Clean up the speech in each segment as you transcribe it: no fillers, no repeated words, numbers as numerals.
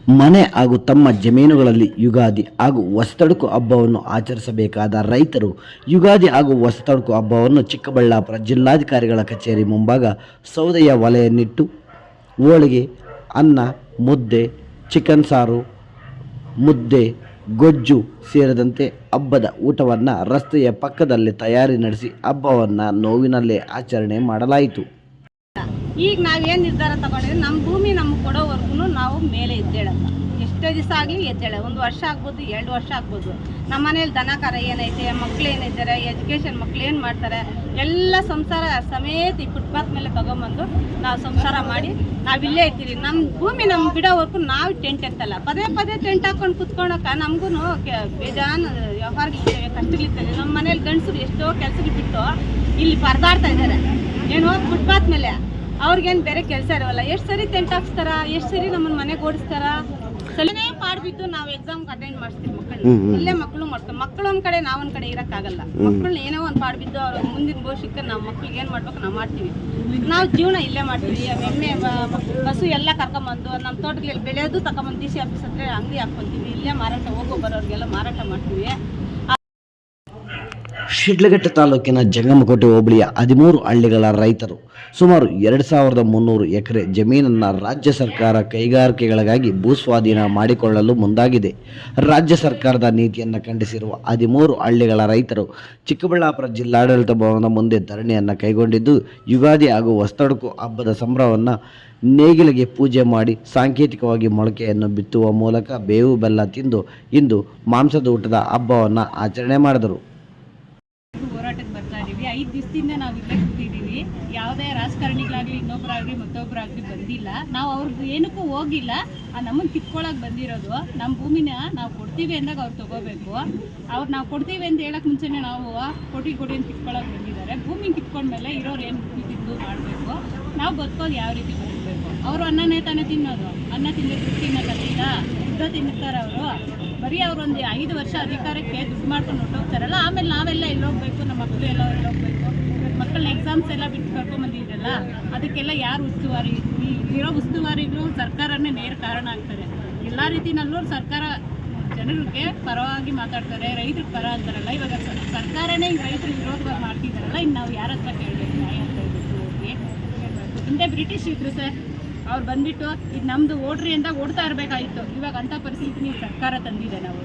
ಮನೆ ಹಾಗೂ ತಮ್ಮ ಜಮೀನುಗಳಲ್ಲಿ ಯುಗಾದಿ ಹಾಗೂ ಹೊಸತಡುಕು ಹಬ್ಬವನ್ನು ಆಚರಿಸಬೇಕಾದ ರೈತರು ಯುಗಾದಿ ಹಾಗೂ ಹೊಸತಡುಕು ಹಬ್ಬವನ್ನು ಚಿಕ್ಕಬಳ್ಳಾಪುರ ಜಿಲ್ಲಾಧಿಕಾರಿಗಳ ಕಚೇರಿ ಮುಂಭಾಗ ಸೌದೆಯ ಒಲೆಯನ್ನಿಟ್ಟು ಹೋಳಿಗೆ, ಅನ್ನ, ಮುದ್ದೆ, ಚಿಕನ್ ಸಾರು, ಮುದ್ದೆ, ಗೊಜ್ಜು ಸೇರಿದಂತೆ ಹಬ್ಬದ ಊಟವನ್ನು ರಸ್ತೆಯ ಪಕ್ಕದಲ್ಲೇ ತಯಾರಿ ನಡೆಸಿ ಹಬ್ಬವನ್ನು ನೋವಿನಲ್ಲೇ ಆಚರಣೆ ಮಾಡಲಾಯಿತು. ಈಗ ನಾವೇನು ನಿರ್ಧಾರ ತಗೊಂಡಿದ್ವಿ, ನಮ್ಮ ಭೂಮಿ ನಮ್ಗೆ ಕೊಡೋವರೆಗೂ ನಾವು ಮೇಲೆ ಎದ್ದೇಳಲ್ಲ. ಎಷ್ಟೇ ದಿವಸ ಆಗಲಿ ಎದ್ದೇಳ, 1 ವರ್ಷ ಆಗ್ಬೋದು, 2 ವರ್ಷ ಆಗ್ಬೋದು. ನಮ್ಮ ಮನೇಲಿ ದನ ಕರ ಏನೈತೆ, ಮಕ್ಳು ಏನಿದ್ದಾರೆ, ಎಜುಕೇಷನ್ ಮಕ್ಳು ಏನು ಮಾಡ್ತಾರೆ, ಎಲ್ಲ ಸಂಸಾರ ಸಮೇತ ಈ ಫುಟ್ಪಾತ್ ಮೇಲೆ ತಗೊಂಬಂದು ನಾವು ಸಂಸಾರ ಮಾಡಿ ನಾವಿಲ್ಲೇ ಇರ್ತೀವಿ. ನಮ್ಮ ಭೂಮಿ ನಮ್ಮ ಬಿಡೋವರೆಗೂ ನಾವು ಟೆಂಟ್ ಎತ್ತಲ್ಲ. ಪದೇ ಪದೇ ಟೆಂಟ್ ಹಾಕೊಂಡು ಕುತ್ಕೊಳಕ್ಕೆ ನಮಗೂ ಬೇಜಾನು ವ್ಯವಹಾರಗಳಿರ್ತೇವೆ, ಕಷ್ಟಗಳಿರ್ತೇವೆ. ನಮ್ಮ ಮನೇಲಿ ಗಂಡಸರು ಎಷ್ಟೋ ಕೆಲಸಗಳು ಬಿಟ್ಟು ಇಲ್ಲಿ ಪರದಾಡ್ತಾ ಇದ್ದಾರೆ, ಏನೋ ಫುಟ್ಪಾತ್ ಮೇಲೆ. ಅವ್ರಿಗೇನು ಬೇರೆ ಕೆಲಸ ಇರೋಲ್ಲ. ಎಷ್ಟು ಸರಿ ಟೆಂಟ್ ಹಾಕ್ಸ್ತಾರ, ಎಷ್ಟು ಸರಿ ನಮ್ಮನ್ನ ಮನೆಗೆ ಓಡಿಸ್ತಾರ. ಸಲನೇ ಪಾಡ್ಬಿದ್ದು ನಾವು ಎಕ್ಸಾಮ್ಗೆ ಅಟೆಂಡ್ ಮಾಡಿಸ್ತೀವಿ ಮಕ್ಕಳನ್ನ. ಇಲ್ಲೇ ಮಕ್ಕಳು ಮಾಡ್ತಾರೆ. ಮಕ್ಕಳು ಒಂದ್ ಕಡೆ ನಾವೊಂದ್ ಕಡೆ ಇರೋಕ್ಕಾಗಲ್ಲ. ಮಕ್ಕಳನ್ನ ಏನೋ ಒಂದು ಪಾಡ್ಬಿದ್ದು ಅವ್ರ ಮುಂದಿನ ಭವಿಷ್ಯಕ್ಕೆ ನಾವು ಮಕ್ಳಿಗೆ ಏನು ಮಾಡ್ಬೇಕು ನಾವು ಮಾಡ್ತೀವಿ. ನಾವು ಜೀವನ ಇಲ್ಲೇ ಮಾಡ್ತೀವಿ. ಎಮ್ಮೆ ಬಸ್ಸು ಎಲ್ಲ ಕರ್ಕೊಂಬಂದು ನಮ್ಮ ತೋಟಗಳಲ್ಲಿ ಬೆಳೆಯೋದು ತಗೊಂಬಂದು DC ಆಫೀಸ್ ಹತ್ರ ಅಂಗಡಿ ಹಾಕ್ಕೊಂತೀವಿ. ಇಲ್ಲೇ ಮಾರಾಟ ಹೋಗೋ ಬರೋರಿಗೆಲ್ಲ ಮಾರಾಟ ಮಾಡ್ತೀವಿ. ಶಿಡ್ಲಘಟ್ಟ ತಾಲೂಕಿನ ಜಂಗಮಕೋಟೆ ಹೋಬಳಿಯ 13 ಹಳ್ಳಿಗಳ ರೈತರು ಸುಮಾರು 2300 ಎಕರೆ ಜಮೀನನ್ನು ರಾಜ್ಯ ಸರ್ಕಾರ ಕೈಗಾರಿಕೆಗಳಿಗಾಗಿ ಭೂಸ್ವಾಧೀನ ಮಾಡಿಕೊಳ್ಳಲು ಮುಂದಾಗಿದೆ. ರಾಜ್ಯ ಸರ್ಕಾರದ ನೀತಿಯನ್ನು ಖಂಡಿಸಿರುವ 13 ಹಳ್ಳಿಗಳ ರೈತರು ಚಿಕ್ಕಬಳ್ಳಾಪುರ ಜಿಲ್ಲಾಡಳಿತ ಭವನದ ಮುಂದೆ ಧರಣಿಯನ್ನು ಕೈಗೊಂಡಿದ್ದು, ಯುಗಾದಿ ಹಾಗೂ ಹೊಸತಡುಕು ಹಬ್ಬದ ಸಂಭ್ರಮವನ್ನು ನೇಗಿಲಿಗೆ ಪೂಜೆ ಮಾಡಿ ಸಾಂಕೇತಿಕವಾಗಿ ಮೊಳಕೆಯನ್ನು ಬಿತ್ತುವ ಮೂಲಕ ಬೇವು ಬೆಲ್ಲ ತಿಂದು ಇಂದು ಮಾಂಸದ ಊಟದ ಹಬ್ಬವನ್ನು ಆಚರಣೆ ಮಾಡಿದರು. ಹೋರಾಟಕ್ಕೆ ಬರ್ತಾ ಇದೀವಿ. 5 ದಿವಸದಿಂದ ನಾವು ಇಲ್ಲೇ ಕೂತಿದ್ದೀವಿ. ಯಾವುದೇ ರಾಜಕಾರಣಿಗಳಾಗಲಿ, ಇನ್ನೊಬ್ಬರಾಗಲಿ, ಮತ್ತೊಬ್ಬರಾಗಲಿ ಬಂದಿಲ್ಲ. ನಾವು ಅವ್ರದ್ದು ಏನಕ್ಕೂ ಹೋಗಿಲ್ಲ. ನಮ್ಮನ್ನು ಕಿತ್ಕೊಳ್ಳೋಕೆ ಬಂದಿರೋದು. ನಮ್ಮ ಭೂಮಿನ ನಾವು ಕೊಡ್ತೀವಿ ಅಂದಾಗ ಅವ್ರು ತೊಗೋಬೇಕು. ಅವ್ರು ನಾವು ಕೊಡ್ತೀವಿ ಅಂತ ಹೇಳೋಕ್ಕೆ ಮುಂಚೆನೇ ನಾವು ಕೊಡಿ ಅಂತ ಕಿತ್ಕೊಳ್ಳೋಕೆ ಬಂದಿದ್ದಾರೆ. ಭೂಮಿ ಕಿತ್ಕೊಂಡ್ಮೇಲೆ ಇರೋರು ಏನು ತಿಂದು ಮಾಡಬೇಕು, ನಾವು ಬದುಕೋದು ಯಾವ ರೀತಿ ಬದುಕಬೇಕು. ಅವರು ಅನ್ನನೇ ತಾನೇ ತಿನ್ನೋದು. ಅನ್ನ ತಿಂದು ತೃಪ್ತಿನ ಕತ್ತಿಲ್ಲ, ಯುದ್ಧ ತಿನ್ನುತ್ತಾರೆ ಅವರು. ಬರೀ ಅವ್ರು ಒಂದು 5 ವರ್ಷ ಅಧಿಕಾರಕ್ಕೆ ದುಡ್ಡು ಮಾಡ್ಕೊಂಡು ಹೊಟ್ಟೋಗ್ತಾರಲ್ಲ, ಆಮೇಲೆ ನಾವೆಲ್ಲ ಎಲ್ಲೋಗ್ಬೇಕು, ನಮ್ಮ ಮಕ್ಕಳು ಎಲ್ಲ ಎಲ್ಲೋಗ್ಬೇಕು. ಮಕ್ಕಳನ್ನ ಎಕ್ಸಾಮ್ಸ್ ಎಲ್ಲ ಬಿಟ್ಟು ಕರ್ಕೊಂಬಂದಿದ್ರಲ್ಲ, ಅದಕ್ಕೆಲ್ಲ ಯಾರು ಉಸ್ತುವಾರಿ? ಇರೋ ಉಸ್ತುವಾರಿಗಳು ಸರ್ಕಾರನೇ ನೇರ ಕಾರಣ ಆಗ್ತಾರೆ. ಎಲ್ಲ ರೀತಿನಲ್ಲೂ ಸರ್ಕಾರ ಜನರಿಗೆ ಪರವಾಗಿ ಮಾತಾಡ್ತಾರೆ, ರೈತರಿಗೆ ಪರ ಅಂತಾರಲ್ಲ. ಇವಾಗ ಸರ್ಕಾರನೇ ಈಗ ರೈತರು ವಿರೋಧವಾಗಿ ಮಾಡ್ತಿದ್ದಾರಲ್ಲ, ಇನ್ನು ನಾವು ಯಾರ ಹತ್ರ ಕೇಳಬೇಕು? ನ್ಯಾಯ ಅಂತ ಹೇಳ್ಬಿಟ್ಟು ಹೋಗಿ ಕೇಳಬೇಕು. ಹಿಂದೆ ಬ್ರಿಟಿಷ್ ಇದ್ರು ಸರ್, ಅವ್ರು ಬಂದ್ಬಿಟ್ಟು ಇದು ನಮ್ಮದು ಓಡ್ರಿ ಅಂತ ಓಡ್ತಾ ಇರಬೇಕಾಗಿತ್ತು. ಇವಾಗ ಅಂಥ ಪರಿಸ್ಥಿತಿ ಸರ್ಕಾರ ತಂದಿದೆ. ನಾವು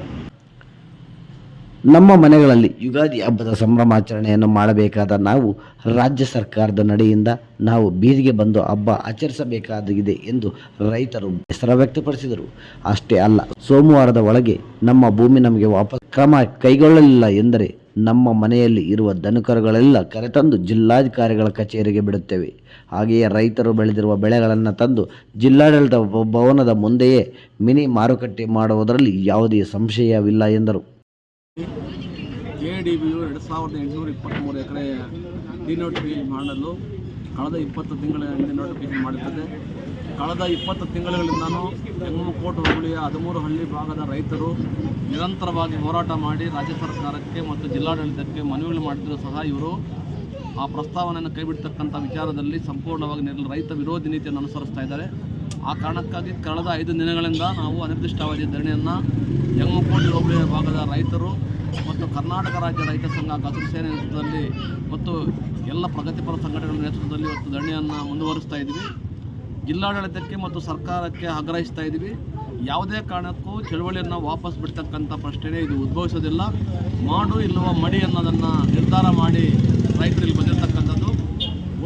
ನಮ್ಮ ಮನೆಗಳಲ್ಲಿ ಯುಗಾದಿ ಹಬ್ಬದ ಸಂಭ್ರಮಾಚರಣೆಯನ್ನು ಮಾಡಬೇಕಾದ ನಾವು ರಾಜ್ಯ ಸರ್ಕಾರದ ನಡೆಯಿಂದ ನಾವು ಬೀದಿಗೆ ಬಂದು ಹಬ್ಬ ಆಚರಿಸಬೇಕಾಗಿದೆ ಎಂದು ರೈತರು ಬೇಸರ ವ್ಯಕ್ತಪಡಿಸಿದರು. ಅಷ್ಟೇ ಅಲ್ಲ, ಸೋಮವಾರದ ಒಳಗೆ ನಮ್ಮ ಭೂಮಿ ನಮಗೆ ವಾಪಸ್ ಕ್ರಮ ಕೈಗೊಳ್ಳಲಿಲ್ಲ ಎಂದರೆ ನಮ್ಮ ಮನೆಯಲ್ಲಿ ಇರುವ ದನಕರುಗಳೆಲ್ಲ ಕರೆತಂದು ಜಿಲ್ಲಾಧಿಕಾರಿಗಳ ಕಚೇರಿಗೆ ಬಿಡುತ್ತೇವೆ. ಹಾಗೆಯೇ ರೈತರು ಬೆಳೆದಿರುವ ಬೆಳೆಗಳನ್ನು ತಂದು ಜಿಲ್ಲಾಡಳಿತ ಭವನದ ಮುಂದೆಯೇ ಮಿನಿ ಮಾರುಕಟ್ಟೆ ಮಾಡುವುದರಲ್ಲಿ ಯಾವುದೇ ಸಂಶಯವಿಲ್ಲ ಎಂದರು. KDBU 2823 ಎಕರೆ ಡಿನೋಟಿಫಿಕೇಶನ್ ಮಾಡಲು ಕಳೆದ 20 ತಿಂಗಳ ಹಿಂದೆ ನೋಟಿಫಿಕೇಶನ್ ಮಾಡುತ್ತದೆ. ಕಳೆದ 20 ತಿಂಗಳುಗಳಿಂದಲೂ ಜಂಗಮಕೋಟೆ ಹೋಬಳಿಯ 13 ಹಳ್ಳಿ ಭಾಗದ ರೈತರು ನಿರಂತರವಾಗಿ ಹೋರಾಟ ಮಾಡಿ ರಾಜ್ಯ ಸರ್ಕಾರಕ್ಕೆ ಮತ್ತು ಜಿಲ್ಲಾಡಳಿತಕ್ಕೆ ಮನವಿಗಳು ಮಾಡಿದರೂ ಸಹ ಇವರು ಆ ಪ್ರಸ್ತಾವನೆಯನ್ನು ಕೈಬಿಡ್ತಕ್ಕಂಥ ವಿಚಾರದಲ್ಲಿ ಸಂಪೂರ್ಣವಾಗಿ ರೈತ ವಿರೋಧಿ ನೀತಿಯನ್ನು ಅನುಸರಿಸ್ತಾ ಇದ್ದಾರೆ. ಆ ಕಾರಣಕ್ಕಾಗಿ ಕಳೆದ 5 ದಿನಗಳಿಂದ ನಾವು ಅನಿರ್ದಿಷ್ಟಾವಧಿ ಧರಣಿಯನ್ನು ಜಂಗಮಕೋಟೆ ಹೋಬಳಿಯ ಭಾಗದ ರೈತರು ಮತ್ತು ಕರ್ನಾಟಕ ರಾಜ್ಯ ರೈತ ಸಂಘ ಹಸಿರು ಸೇನೆ ನೇತೃತ್ವದಲ್ಲಿ ಮತ್ತು ಎಲ್ಲ ಪ್ರಗತಿಪರ ಸಂಘಟನೆಗಳ ನೇತೃತ್ವದಲ್ಲಿ ಇವತ್ತು ಧರಣಿಯನ್ನು ಮುಂದುವರಿಸ್ತಾ ಇದ್ದೀವಿ. ಜಿಲ್ಲಾಡಳಿತಕ್ಕೆ ಮತ್ತು ಸರ್ಕಾರಕ್ಕೆ ಆಗ್ರಹಿಸ್ತಾ ಇದ್ದೀವಿ. ಯಾವುದೇ ಕಾರಣಕ್ಕೂ ಚಳವಳಿಯನ್ನು ವಾಪಸ್ ಬಿಡ್ತಕ್ಕಂಥ ಪ್ರಶ್ನೆಯೇ ಇದು ಉದ್ಭವಿಸೋದಿಲ್ಲ. ಮಾಡು ಇಲ್ಲವ ಮಡಿ ಅನ್ನೋದನ್ನು ನಿರ್ಧಾರ ಮಾಡಿ ರೈತರಲ್ಲಿ ಬಂದಿರತಕ್ಕಂಥದ್ದು.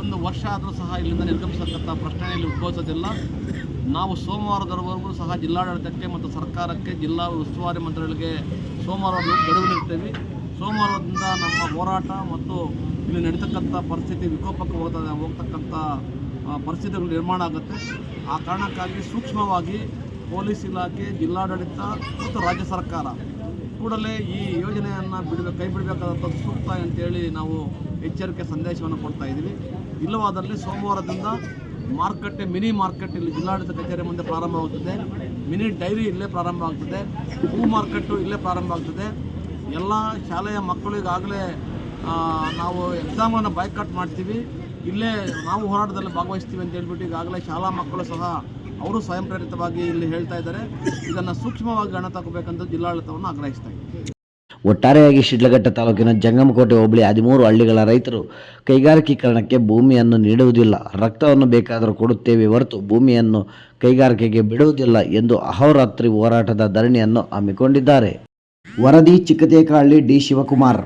1 ವರ್ಷ ಆದರೂ ಸಹ ಇಲ್ಲಿಂದ ನಿರ್ಗಮಿಸತಕ್ಕಂಥ ಪ್ರಶ್ನೆಯಲ್ಲಿ ಉದ್ಭವಿಸೋದಿಲ್ಲ. ನಾವು ಸೋಮವಾರದವರೆಗೂ ಸಹ ಜಿಲ್ಲಾಡಳಿತಕ್ಕೆ ಮತ್ತು ಸರ್ಕಾರಕ್ಕೆ, ಜಿಲ್ಲಾ ಉಸ್ತುವಾರಿ ಮಂತ್ರಿಗಳಿಗೆ ಸೋಮವಾರವರೆಗೂ ಗಡುವು ನೀಡ್ತೇವೆ. ಸೋಮವಾರದಿಂದ ನಮ್ಮ ಹೋರಾಟ ಮತ್ತು ಇಲ್ಲಿ ನಡೀತಕ್ಕಂಥ ಪರಿಸ್ಥಿತಿ ವಿಕೋಪಕ್ಕೆ ಹೋಗ್ತಕ್ಕಂಥ ಪರಿಸ್ಥಿತಿಗಳು ನಿರ್ಮಾಣ ಆಗುತ್ತೆ. ಆ ಕಾರಣಕ್ಕಾಗಿ ಸೂಕ್ಷ್ಮವಾಗಿ ಪೊಲೀಸ್ ಇಲಾಖೆ, ಜಿಲ್ಲಾಡಳಿತ ಮತ್ತು ರಾಜ್ಯ ಸರ್ಕಾರ ಕೂಡಲೇ ಈ ಯೋಜನೆಯನ್ನು ಕೈ ಬಿಡಬೇಕಾದಂಥದ್ದು ಸೂಕ್ತ ಅಂತೇಳಿ ನಾವು ಎಚ್ಚರಿಕೆ ಸಂದೇಶವನ್ನು ಕೊಡ್ತಾ ಇದ್ದೀವಿ. ಇಲ್ಲವಾದಲ್ಲಿ ಸೋಮವಾರದಿಂದ ಮಾರುಕಟ್ಟೆ, ಮಿನಿ ಮಾರ್ಕೆಟ್ ಇಲ್ಲಿ ಜಿಲ್ಲಾಡಳಿತ ಕಚೇರಿ ಮುಂದೆ ಪ್ರಾರಂಭವಾಗುತ್ತದೆ. ಮಿನಿ ಡೈರಿ ಇಲ್ಲೇ ಪ್ರಾರಂಭ ಆಗ್ತದೆ. ಹೂ ಮಾರ್ಕೆಟು ಇಲ್ಲೇ ಪ್ರಾರಂಭ ಆಗ್ತದೆ. ಎಲ್ಲ ಶಾಲೆಯ ಮಕ್ಕಳಿಗಾಗಲೇ ನಾವು ಎಕ್ಸಾಮನ್ನು ಬಾಯ್ಕಾಟ್ ಮಾಡ್ತೀವಿ, ಇಲ್ಲೇ ನಾವು ಹೋರಾಟದಲ್ಲಿ ಭಾಗವಹಿಸ್ತೀವಿ ಅಂತ ಹೇಳ್ಬಿಟ್ಟು ಈಗಾಗಲೇ ಶಾಲಾ ಮಕ್ಕಳು ಸಹ ಅವರು ಸ್ವಯಂ ಪ್ರೇರಿತವಾಗಿ ಇಲ್ಲಿ ಹೇಳ್ತಾ ಇದ್ದಾರೆ. ಇದನ್ನು ಸೂಕ್ಷ್ಮವಾಗಿ ಗಮನ ತಗೋಬೇಕಂತ ಜಿಲ್ಲಾಡಳಿತವನ್ನು ಆಗ್ರಹಿಸ್ತಾ ಇದ್ದಾರೆ. ಒಟ್ಟಾರೆಯಾಗಿ ಶಿಡ್ಲಘಟ್ಟ ತಾಲೂಕಿನ ಜಂಗಮಕೋಟೆ ಹೋಬಳಿ 13 ಹಳ್ಳಿಗಳ ರೈತರು ಕೈಗಾರಿಕೀಕರಣಕ್ಕೆ ಭೂಮಿಯನ್ನು ನೀಡುವುದಿಲ್ಲ, ರಕ್ತವನ್ನು ಬೇಕಾದರೂ ಕೊಡುತ್ತೇವೆ ಹೊರತು ಭೂಮಿಯನ್ನು ಕೈಗಾರಿಕೆಗೆ ಬಿಡುವುದಿಲ್ಲ ಎಂದು ಅಹೋರಾತ್ರಿ ಹೋರಾಟದ ಧರಣಿಯನ್ನು ಹಮ್ಮಿಕೊಂಡಿದ್ದಾರೆ. ವರದಿ ಚಿಕ್ಕತೇಕಹಳ್ಳಿ ಡಿ ಶಿವಕುಮಾರ್.